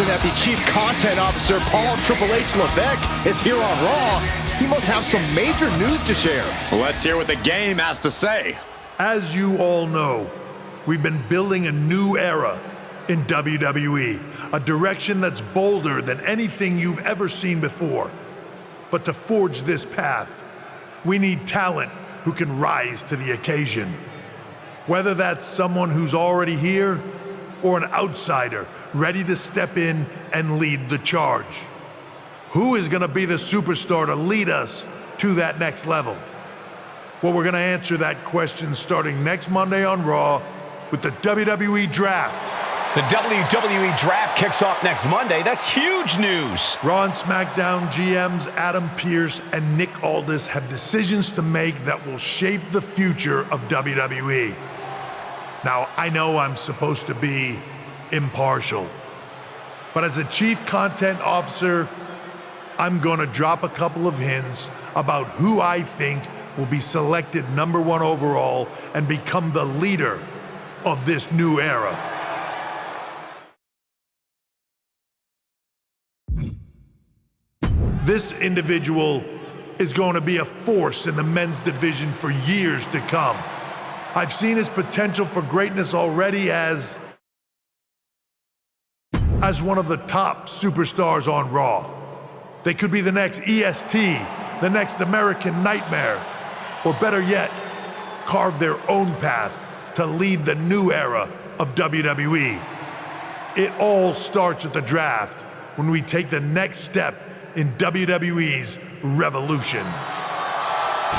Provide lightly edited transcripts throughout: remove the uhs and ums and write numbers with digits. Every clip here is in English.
imagine that the Chief Content Officer, Paul Triple H Levesque, is here on Raw. He must have some major news to share. Let's hear what the game has to say. As you all know, we've been building a new era in WWE, a direction that's bolder than anything you've ever seen before. But to forge this path, we need talent who can rise to the occasion. Whether that's someone who's already here or an outsider ready to step in and lead the charge. Who is going to be the superstar to lead us to that next level? Well, we're going to answer that question starting next Monday on Raw with the WWE Draft. The WWE Draft kicks off next Monday. That's huge news. Raw and SmackDown GMs Adam Pearce and Nick Aldis have decisions to make that will shape the future of WWE. Now, I know I'm supposed to be impartial, but as a Chief Content Officer, I'm gonna drop a couple of hints about who I think will be selected #1 overall and become the leader of this new era. This individual is going to be a force in the men's division for years to come. I've seen his potential for greatness already as one of the top superstars on Raw. They could be the next EST, the next American Nightmare, or better yet, carve their own path to lead the new era of WWE. It all starts at the draft when we take the next step in WWE's revolution.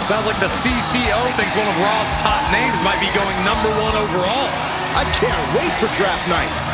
Sounds like the CCO thinks one of Raw's top names might be going #1 overall. I can't wait for draft night.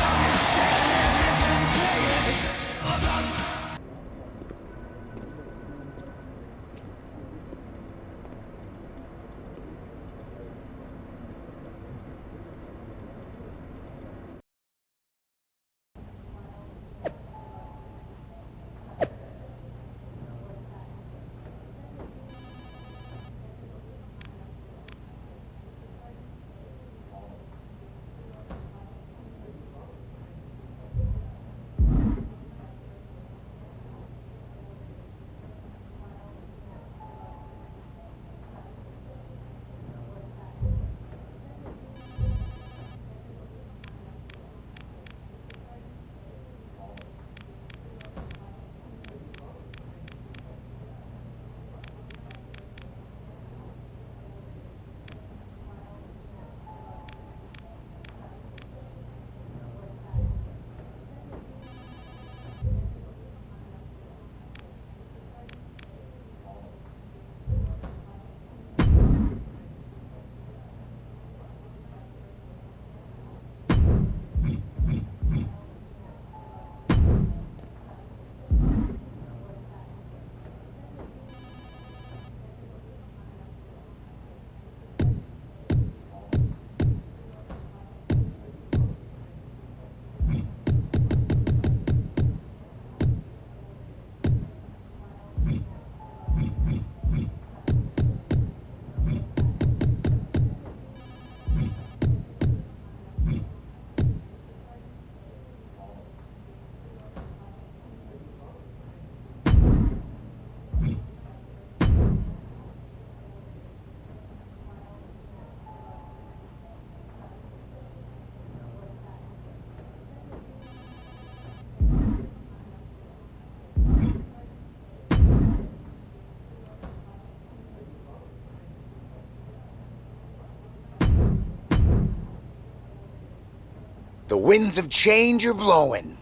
The winds of change are blowing.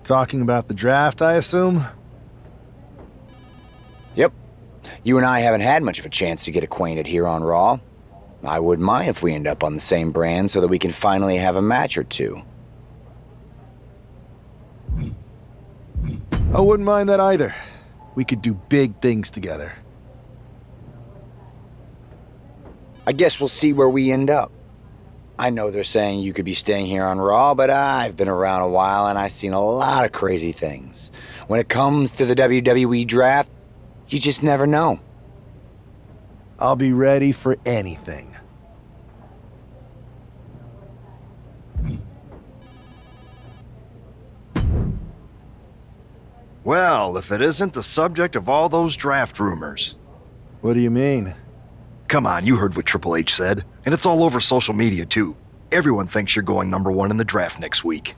Talking about the draft, I assume? Yep. You and I haven't had much of a chance to get acquainted here on Raw. I wouldn't mind if we end up on the same brand so that we can finally have a match or two. I wouldn't mind that either. We could do big things together. I guess we'll see where we end up. I know they're saying you could be staying here on Raw, but I've been around a while and I've seen a lot of crazy things. When it comes to the WWE Draft, you just never know. I'll be ready for anything. Well, if it isn't the subject of all those draft rumors. What do you mean? Come on, you heard what Triple H said, and it's all over social media too. Everyone thinks you're going #1 in the draft next week.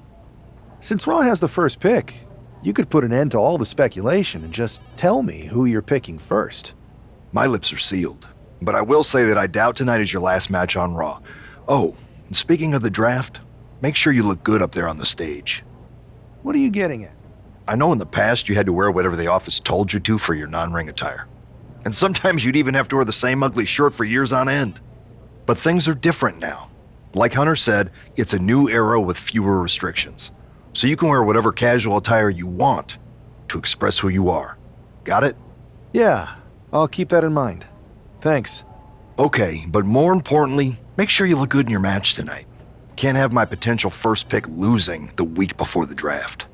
Since Raw has the first pick, you could put an end to all the speculation and just tell me who you're picking first. My lips are sealed, but I will say that I doubt tonight is your last match on Raw. Oh, and speaking of the draft, make sure you look good up there on the stage. What are you getting at? I know in the past you had to wear whatever the office told you to for your non-ring attire. And sometimes you'd even have to wear the same ugly shirt for years on end. But things are different now. Like Hunter said, it's a new era with fewer restrictions. So you can wear whatever casual attire you want to express who you are. Got it? Yeah, I'll keep that in mind. Thanks. Okay, but more importantly, make sure you look good in your match tonight. Can't have my potential first pick losing the week before the draft.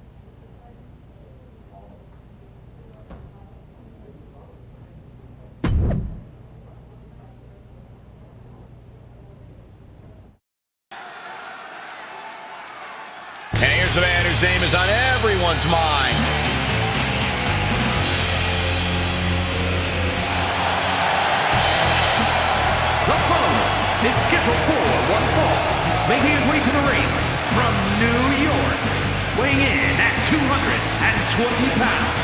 And here's the man whose name is on everyone's mind. The following is scheduled for one fall, making his way to the ring from New York, weighing in at 220 pounds,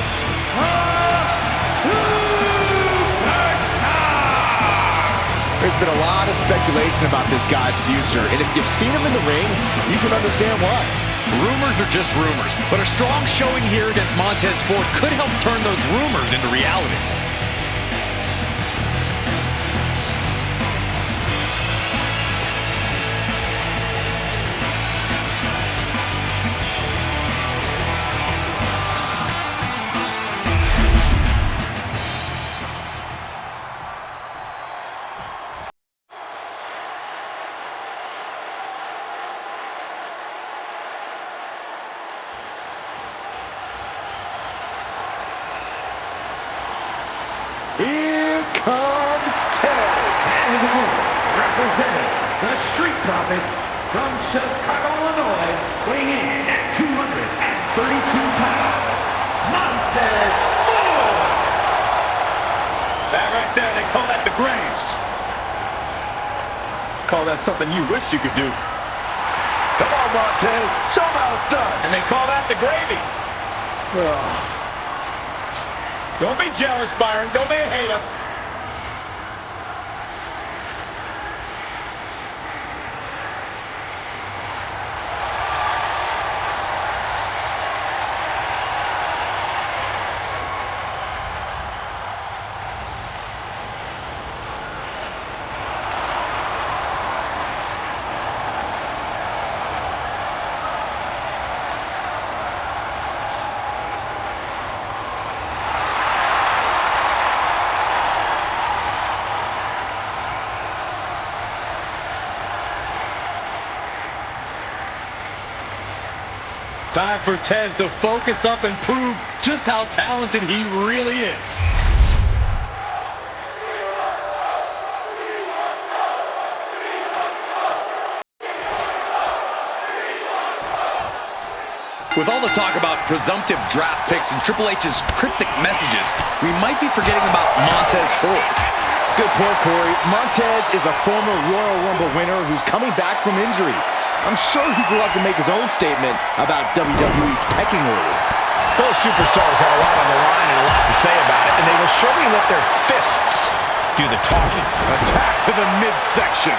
There's been a lot of speculation about this guy's future, and if you've seen him in the ring, you can understand why. Rumors are just rumors, but a strong showing here against Montez Ford could help turn those rumors into reality. Here comes Ted. and the winner, representing the Street Profits from Chicago, Illinois, weighing in at 232 pounds, Montez Ford. That right there, they call that the Graves. Call that something you wish you could do. Come on, Montez. Show him how it's done. And they call that the gravy. Don't be jealous, Byron. Don't be a hater. Time for Tez to focus up and prove just how talented he really is. With all the talk about presumptive draft picks and Triple H's cryptic messages, we might be forgetting about Montez Ford. Good point, Corey. Montez is a former Royal Rumble winner who's coming back from injury. I'm sure he'd love to make his own statement about WWE's pecking order. Both superstars have a lot on the line and a lot to say about it, and they will surely let their fists do the talking. Attack to the midsection.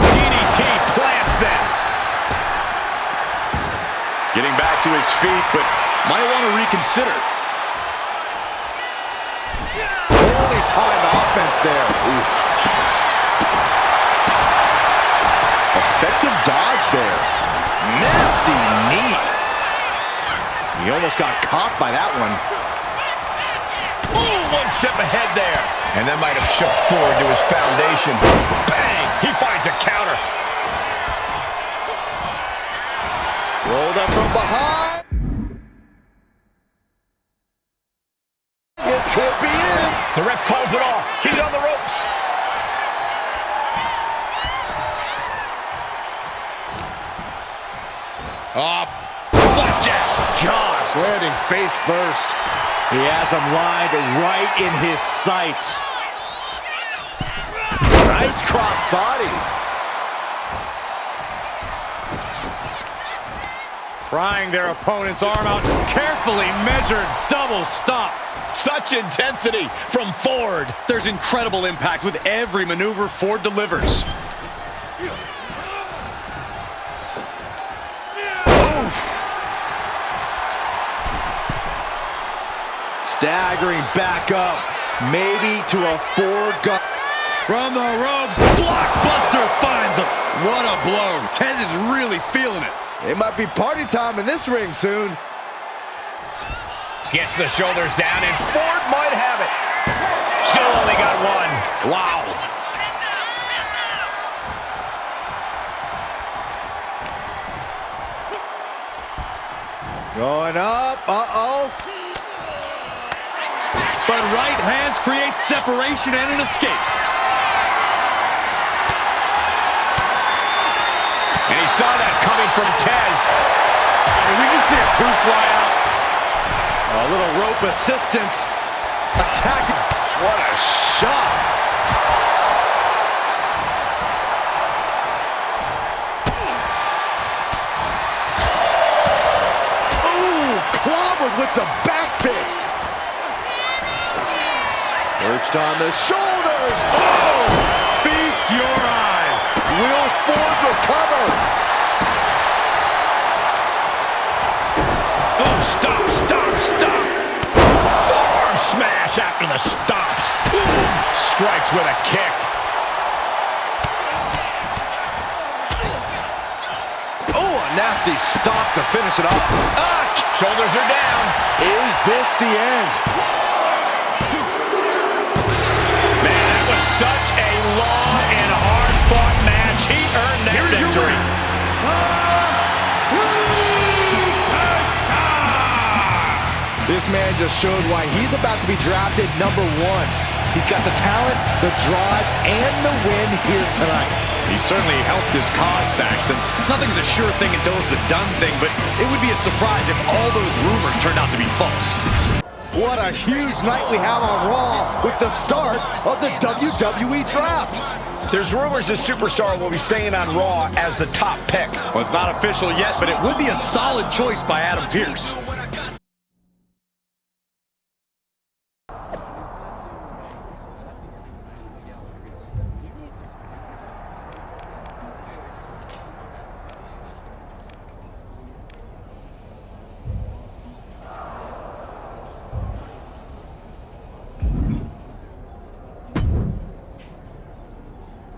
DDT plants them. Getting back to his feet, but might want to reconsider. Holy time offense there. Oof. Effective dodge there. Nasty knee. He almost got caught by that one. Ooh, one step ahead there. And that might have shook Ford to his foundation. Bang! He finds a counter. Rolled up from behind. This could be it. The ref calls it off. He's on the ropes. Oh, flapjack. Gosh, landing face first. He has him lined right in his sights. Nice cross body. Prying their opponent's arm out. Carefully measured double stomp. Such intensity from Ford. There's incredible impact with every maneuver Ford delivers. Staggering back up, maybe to a four-gun. From the ropes, blockbuster finds him. What a blow. Tez is really feeling it. It might be party time in this ring soon. Gets the shoulders down, and Ford might have it. Still only got one. Wow. Going up, uh-oh. But right hands create separation and an escape. And he saw that coming from Tez. And we can see a tooth fly out. A little rope assistance. Attacking. What a shot. Ooh, clobbered with the back fist. Perched on the shoulders. Oh! Feast your eyes. Will Ford recover? Oh, stop, stop, stop. Forearm smash after the stomps. Boom. Strikes with a kick. Oh, a nasty stomp to finish it off. Ah, shoulders are down. Is this the end? Man, that was such a long and hard-fought match. He earned that victory. This man just showed why he's about to be drafted #1. He's got the talent, the drive, and the win here tonight. He certainly helped his cause, Saxton. Nothing's a sure thing until it's a done thing, but it would be a surprise if all those rumors turned out to be false. What a huge night we have on Raw with the start of the WWE Draft. There's rumors this superstar will be staying on Raw as the top pick. Well, it's not official yet, but it would be a solid choice by Adam Pearce.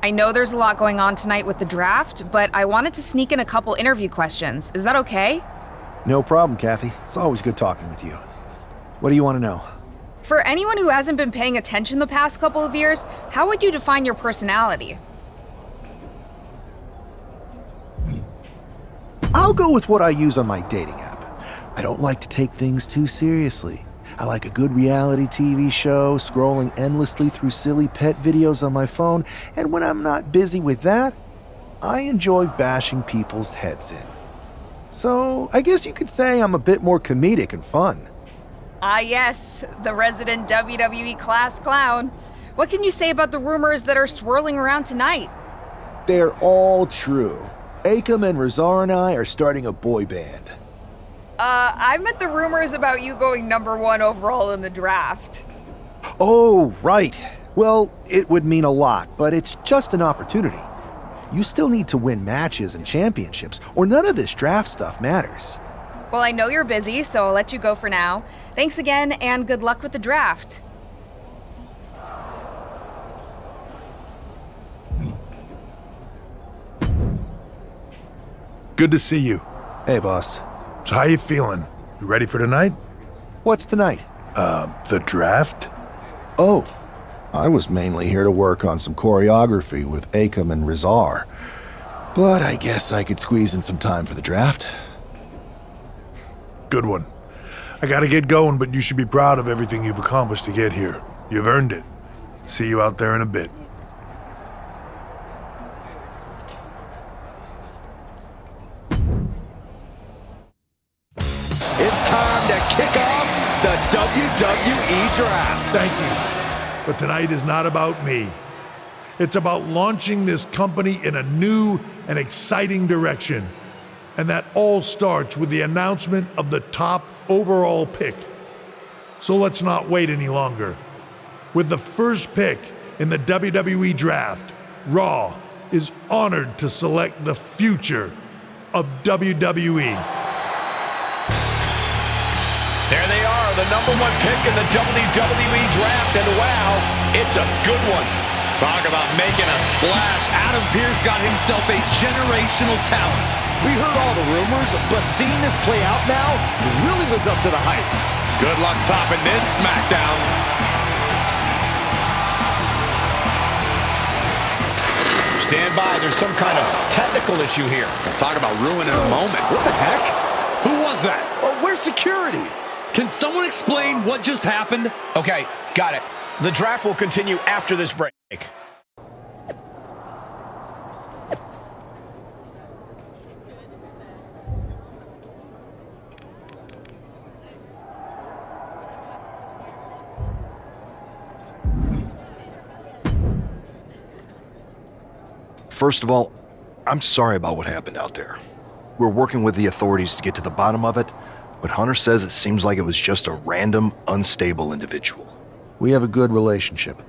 I know there's a lot going on tonight with the draft, but I wanted to sneak in a couple interview questions. Is that okay? No problem, Kathy. It's always good talking with you. What do you want to know? For anyone who hasn't been paying attention the past couple of years, how would you define your personality? I'll go with what I use on my dating app. I don't like to take things too seriously. I like a good reality TV show, scrolling endlessly through silly pet videos on my phone, and when I'm not busy with that, I enjoy bashing people's heads in. So, I guess you could say I'm a bit more comedic and fun. Ah yes, the resident WWE class clown. What can you say about the rumors that are swirling around tonight? They're all true. Akam and Razar and I are starting a boy band. I meant the rumors about you going #1 overall in the draft. Oh, right. Well, it would mean a lot, but it's just an opportunity. You still need to win matches and championships, or none of this draft stuff matters. Well, I know you're busy, so I'll let you go for now. Thanks again, and good luck with the draft. Good to see you. Hey, boss. So how you feeling? You ready for tonight? What's tonight? The draft? Oh, I was mainly here to work on some choreography with Akam and Razar. But I guess I could squeeze in some time for the draft. Good one. I gotta get going, but you should be proud of everything you've accomplished to get here. You've earned it. See you out there in a bit. WWE Draft. Thank you. But tonight is not about me. It's about launching this company in a new and exciting direction. And that all starts with the announcement of the top overall pick. So let's not wait any longer. With the first pick in the WWE Draft, Raw is honored to select the future of WWE. There they are, the #1 pick in the WWE Draft, and wow, it's a good one. Talk about making a splash. Adam Pearce got himself a generational talent. We heard all the rumors, but seeing this play out now really lives up to the hype. Good luck topping this SmackDown. Stand by, there's some kind of technical issue here. Talk about ruining a moment. What the heck? Who was that? Oh, where's security? Can someone explain what just happened? Okay, got it. The draft will continue after this break. First of all, I'm sorry about what happened out there. We're working with the authorities to get to the bottom of it, but Hunter says it seems like it was just a random, unstable individual. We have a good relationship,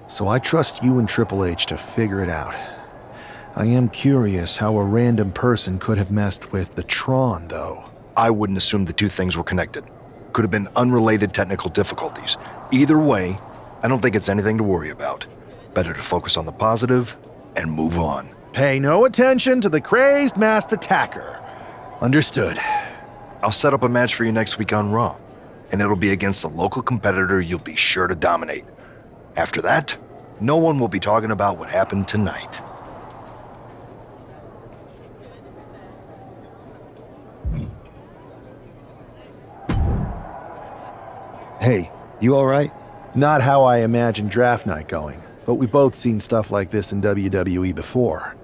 so I trust you and Triple H to figure it out. I am curious how a random person could have messed with the Tron, though. I wouldn't assume the two things were connected. Could have been unrelated technical difficulties. Either way, I don't think it's anything to worry about. Better to focus on the positive and move on. Pay no attention to the crazed masked attacker. Understood. I'll set up a match for you next week on Raw, and it'll be against a local competitor you'll be sure to dominate. After that, no one will be talking about what happened tonight. Hey, you all right? Not how I imagined draft night going, but we've both seen stuff like this in WWE before.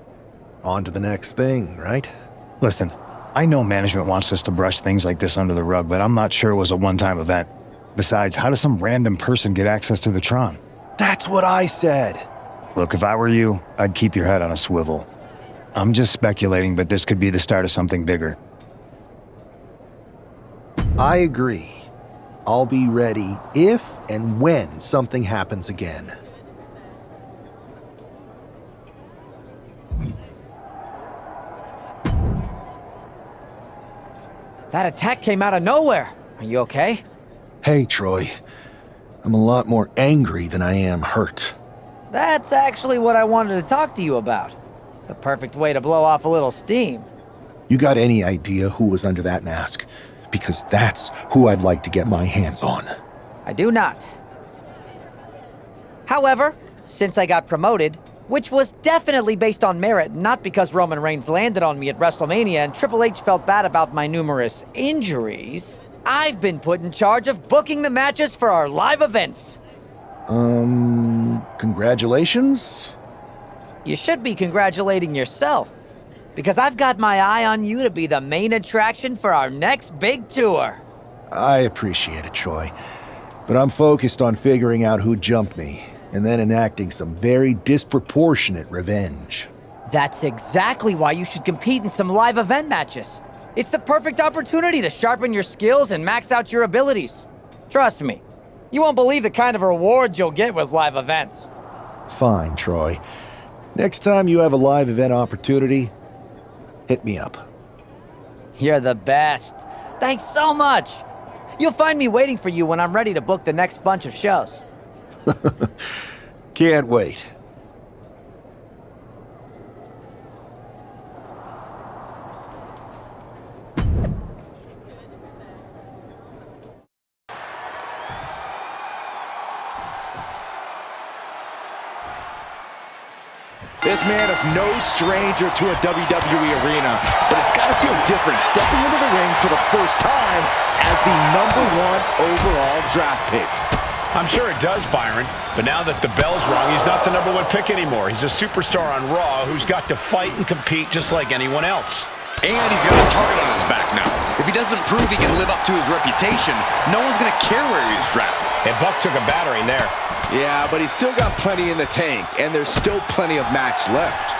On to the next thing, right? Listen, I know management wants us to brush things like this under the rug, but I'm not sure it was a one-time event. Besides, how does some random person get access to the Tron? That's what I said. Look, if I were you, I'd keep your head on a swivel. I'm just speculating, but this could be the start of something bigger. I agree. I'll be ready if and when something happens again. That attack came out of nowhere. Are you okay? Hey, Troy. I'm a lot more angry than I am hurt. That's actually what I wanted to talk to you about. The perfect way to blow off a little steam. You got any idea who was under that mask? Because that's who I'd like to get my hands on. I do not. However, since I got promoted, which was definitely based on merit, not because Roman Reigns landed on me at WrestleMania and Triple H felt bad about my numerous injuries, I've been put in charge of booking the matches for our live events. Congratulations? You should be congratulating yourself, because I've got my eye on you to be the main attraction for our next big tour. I appreciate it, Troy, but I'm focused on figuring out who jumped me, and then enacting some very disproportionate revenge. That's exactly why you should compete in some live event matches. It's the perfect opportunity to sharpen your skills and max out your abilities. Trust me, you won't believe the kind of rewards you'll get with live events. Fine, Troy. Next time you have a live event opportunity, hit me up. You're the best. Thanks so much. You'll find me waiting for you when I'm ready to book the next bunch of shows. Can't wait. This man is no stranger to a WWE arena, but it's got to feel different stepping into the ring for the first time as the #1 overall draft pick. I'm sure it does, Byron, but now that the bell's rung, he's not the #1 pick anymore. He's a superstar on Raw who's got to fight and compete just like anyone else. And he's got a target on his back now. If he doesn't prove he can live up to his reputation, no one's going to care where he was drafted. And Buck took a battering there. Yeah, but he's still got plenty in the tank, and there's still plenty of match left.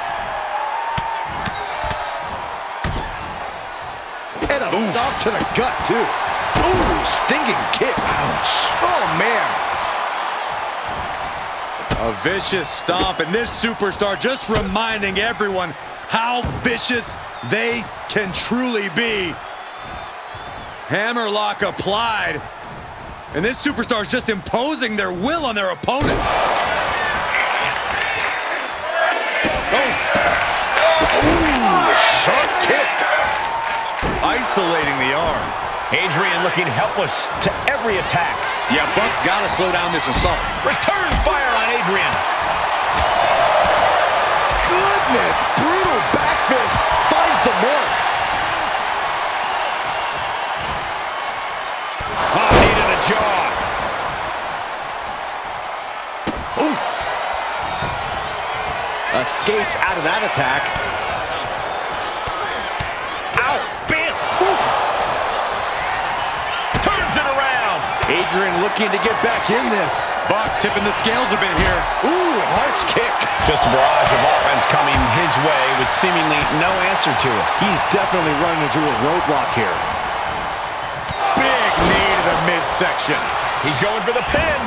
And a stop to the gut, too. Ooh, stinging kick. Ouch. Oh, man. A vicious stomp, and this superstar just reminding everyone how vicious they can truly be. Hammerlock applied. And this superstar is just imposing their will on their opponent. Ooh, sharp kick. Isolating the arm. Adrian looking helpless to every attack. Yeah, Buck's got to slow down this assault. Return fire on Adrian. Goodness, brutal back fist finds the mark. Oh, knee to the jaw. Oof. Escapes out of that attack. Ow, bam. Oof. Turns it around. Adrian looking to get back in this. Buck tipping the scales a bit here. Ooh, harsh kick. Just a barrage of offense coming his way with seemingly no answer to it. He's definitely running into a roadblock here. Big knee to the midsection. He's going for the pin.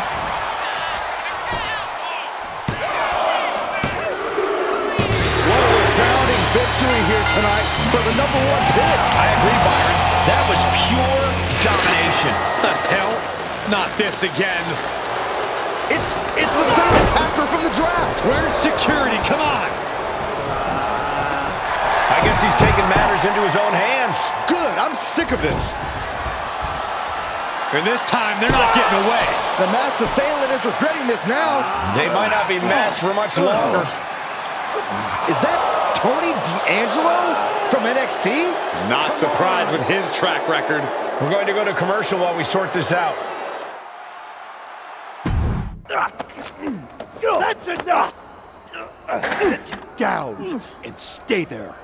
What a resounding victory here tonight for the #1 pick. I agree, Byron. That was pure domination. The hell? Not this again. It's the same attacker from the draft. Where's security? Come on. I guess he's taking matters into his own hands. Good, I'm sick of this. And this time, they're not getting away. The masked assailant is regretting this now. They might not be masked for much longer. Is that Tony D'Angelo from NXT? Not surprised with his track record. We're going to go to commercial while we sort this out. That's enough! Sit down and stay there.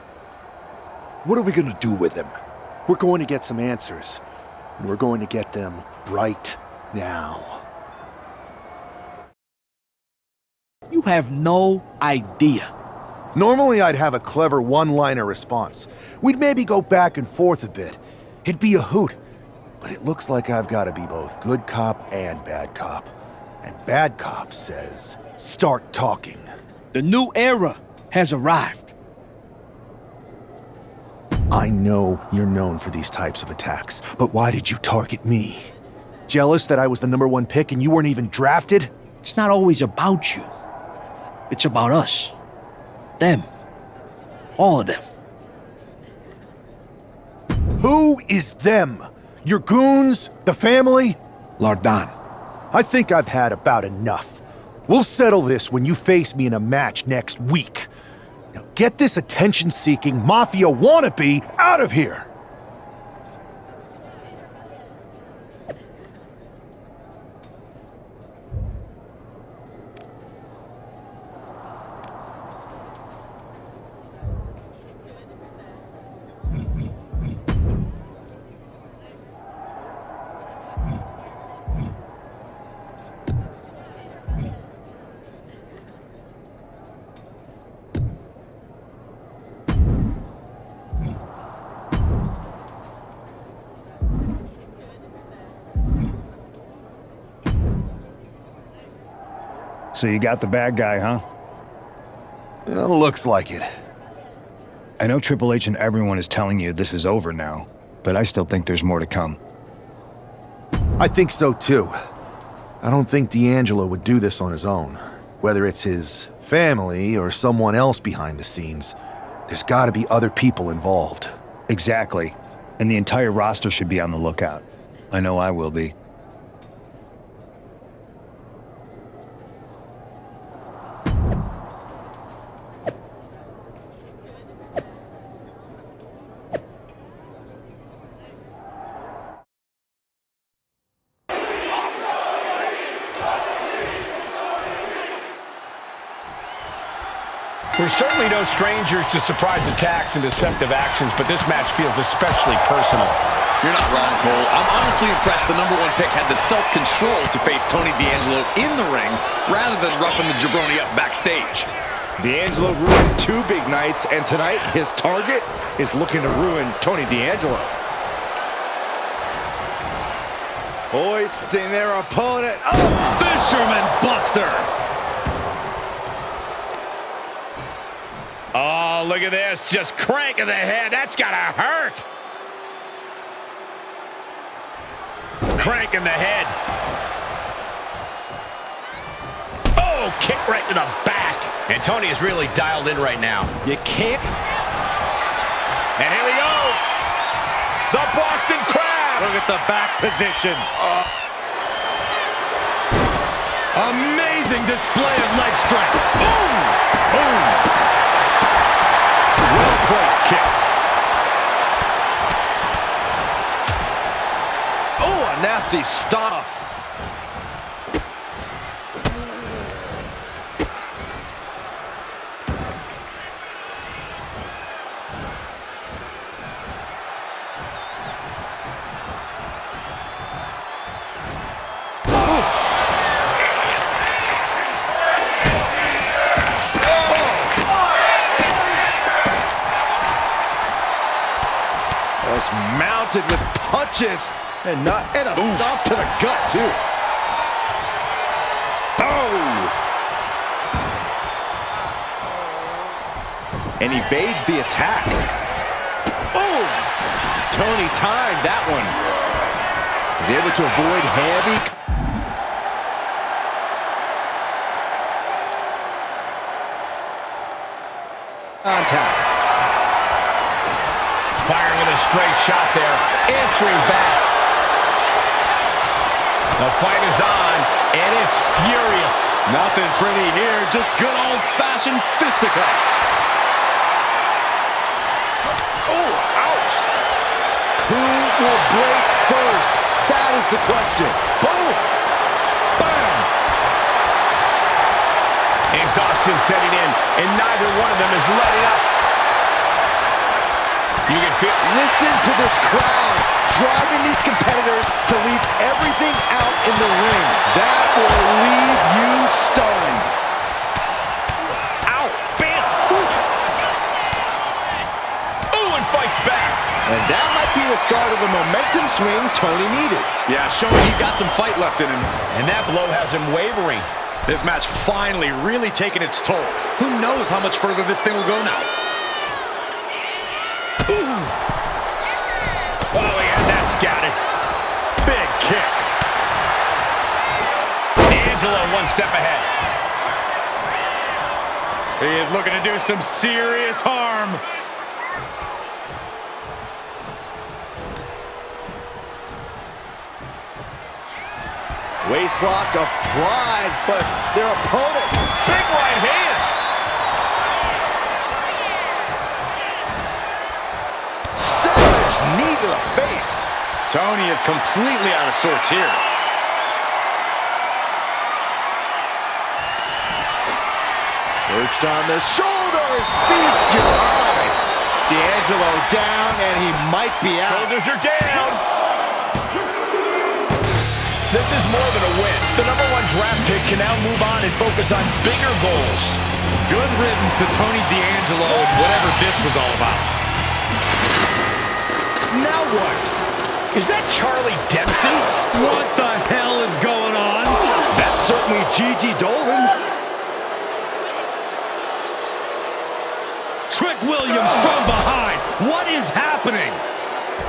What are we gonna do with him? We're going to get some answers, and we're going to get them right now. You have no idea. Normally, I'd have a clever one-liner response. We'd maybe go back and forth a bit. It'd be a hoot. But it looks like I've got to be both good cop and bad cop. And bad cop says, start talking. The new era has arrived. I know you're known for these types of attacks, but why did you target me? Jealous that I was the #1 pick and you weren't even drafted? It's not always about you. It's about us. Them. All of them. Who is them? Your goons? The family? Lardan. I think I've had about enough. We'll settle this when you face me in a match next week. Now get this attention-seeking mafia wannabe out of here! So you got the bad guy, huh? Looks like it. I know Triple H and everyone is telling you this is over now, but I still think there's more to come. I think so too. I don't think D'Angelo would do this on his own. Whether it's his family or someone else behind the scenes, there's gotta be other people involved. Exactly. And the entire roster should be on the lookout. I know I will be. We're We're certainly no strangers to surprise attacks and deceptive actions, but this match feels especially personal. You're not wrong, Cole. I'm honestly impressed the #1 pick had the self-control to face Tony D'Angelo in the ring rather than roughing the jabroni up backstage. D'Angelo ruined 2 big nights, and tonight his target is looking to ruin Tony D'Angelo. Hoisting their opponent. Oh! Fisherman Buster! Oh, look at this. Just cranking the head. That's gotta hurt. Cranking the head. Oh, kick right to the back. And Tony is really dialed in right now. You can't. And here we go. The Boston Crab. Look at the back position. Amazing display of leg strength. Boom! Boom! Well-placed kick. Oh, a nasty stuff. Mounted with punches and a stop to the gut too. Oh! And evades the attack. Oh! Tony timed that one. He's able to avoid heavy contact. Firing with a straight shot there. Answering back. The fight is on, and it's furious. Nothing pretty here, just good old-fashioned fisticuffs. Oh, ouch! Who will break first? That is the question. Boom! Bam! Exhaustion setting in, and neither one of them is letting up. You can feel. Listen to this crowd driving these competitors to leave everything out in the ring. That will leave you stunned. Ow! Bam! Ooh! Ooh, and fights back. And that might be the start of the momentum swing Tony needed. Yeah, showing he's got some fight left in him. And that blow has him wavering. This match finally really taking its toll. Who knows how much further this thing will go now? Ooh. Oh, yeah, that's got it. Big kick. D'Angelo one step ahead. He is looking to do some serious harm. Waistlock applied, but their opponent, big right hand. Savage knee to the face. Tony is completely out of sorts here. Perched on the shoulders, feast your eyes. D'Angelo down, and he might be out. Shoulders are down. This is more than a win. The #1 draft pick can now move on and focus on bigger goals. Good riddance to Tony D'Angelo and whatever this was all about. Now what? Is that Charlie Dempsey? What the hell is going on? That's certainly Gigi Dolan. Trick Williams from behind. What is happening?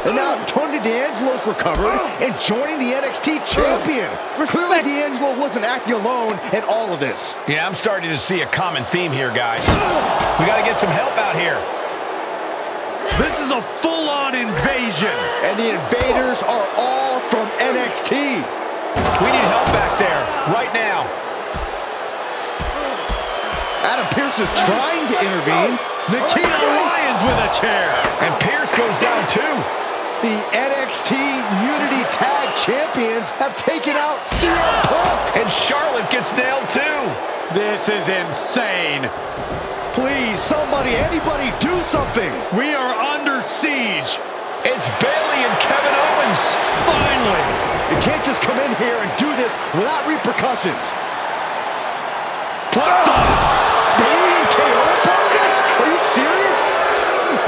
And now Tony D'Angelo's recovered and joining the NXT champion. Clearly D'Angelo wasn't acting alone in all of this. Yeah, I'm starting to see a common theme here, guys. We got to get some help out here. This is a full-on invasion. And the invaders are all from NXT. We need help back there, right now. Adam Pearce is trying to intervene. Nikita Lyons with a chair. And Pearce goes down too. The NXT Unity Tag Champions have taken out CM Punk. And Charlotte gets nailed too. This is insane. Please, somebody, anybody, do something. We are under siege. It's Bayley and Kevin Owens. Finally. You can't just come in here and do this without repercussions. What the? Bayley and KO are part of this? Are you serious?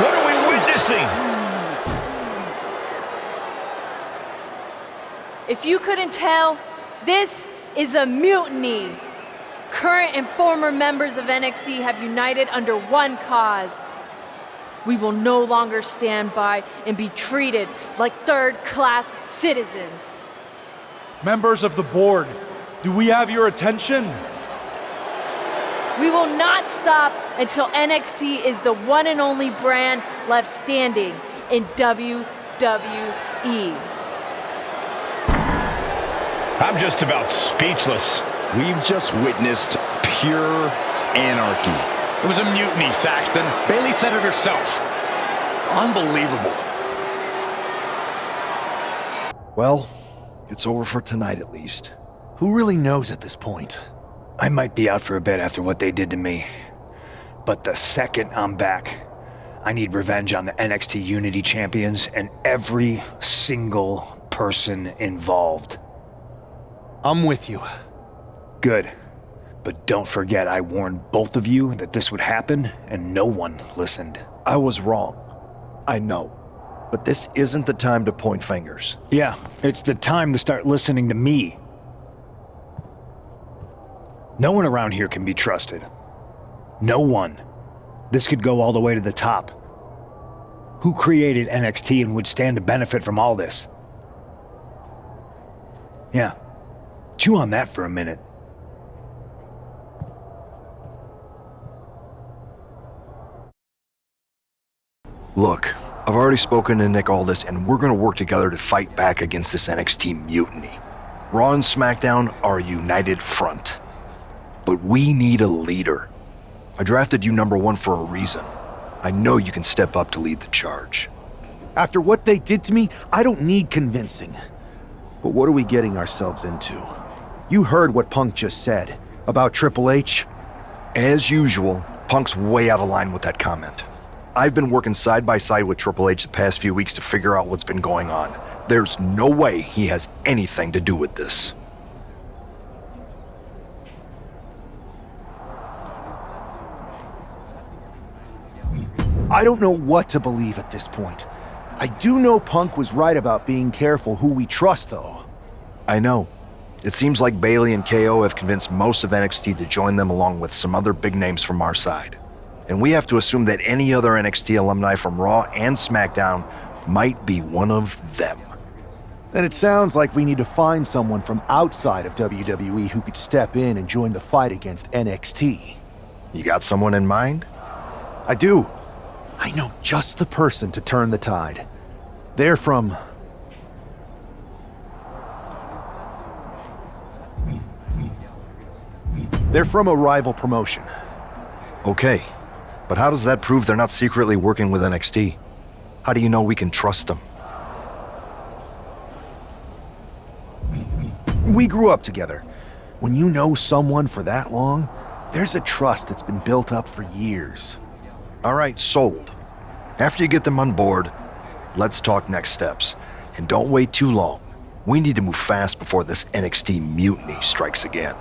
What are we witnessing? If you couldn't tell, this is a mutiny. Current and former members of NXT have united under one cause. We will no longer stand by and be treated like third-class citizens. Members of the board, do we have your attention? We will not stop until NXT is the one and only brand left standing in WWE. I'm just about speechless. We've just witnessed pure anarchy. It was a mutiny, Saxton. Bayley said it herself. Unbelievable. Well, it's over for tonight at least. Who really knows at this point? I might be out for a bit after what they did to me. But the second I'm back, I need revenge on the NXT Unity Champions and every single person involved. I'm with you. Good. But don't forget I warned both of you that this would happen, and no one listened. I was wrong. I know. But this isn't the time to point fingers. Yeah, it's the time to start listening to me. No one around here can be trusted. No one. This could go all the way to the top. Who created NXT and would stand to benefit from all this? Yeah. Chew on that for a minute. Look, I've already spoken to Nick Aldis, and we're gonna work together to fight back against this NXT mutiny. Raw and SmackDown are a united front. But we need a leader. I drafted you #1 for a reason. I know you can step up to lead the charge. After what they did to me, I don't need convincing. But what are we getting ourselves into? You heard what Punk just said about Triple H. As usual, Punk's way out of line with that comment. I've been working side by side with Triple H the past few weeks to figure out what's been going on. There's no way he has anything to do with this. I don't know what to believe at this point. I do know Punk was right about being careful who we trust, though. I know. It seems like Bayley and KO have convinced most of NXT to join them along with some other big names from our side. And we have to assume that any other NXT alumni from Raw and SmackDown might be one of them. Then it sounds like we need to find someone from outside of WWE who could step in and join the fight against NXT. You got someone in mind? I do. I know just the person to turn the tide. They're from... They're from a rival promotion. Okay, but how does that prove they're not secretly working with NXT? How do you know we can trust them? We grew up together. When you know someone for that long, there's a trust that's been built up for years. All right, sold. After you get them on board, let's talk next steps. And don't wait too long. We need to move fast before this NXT mutiny strikes again.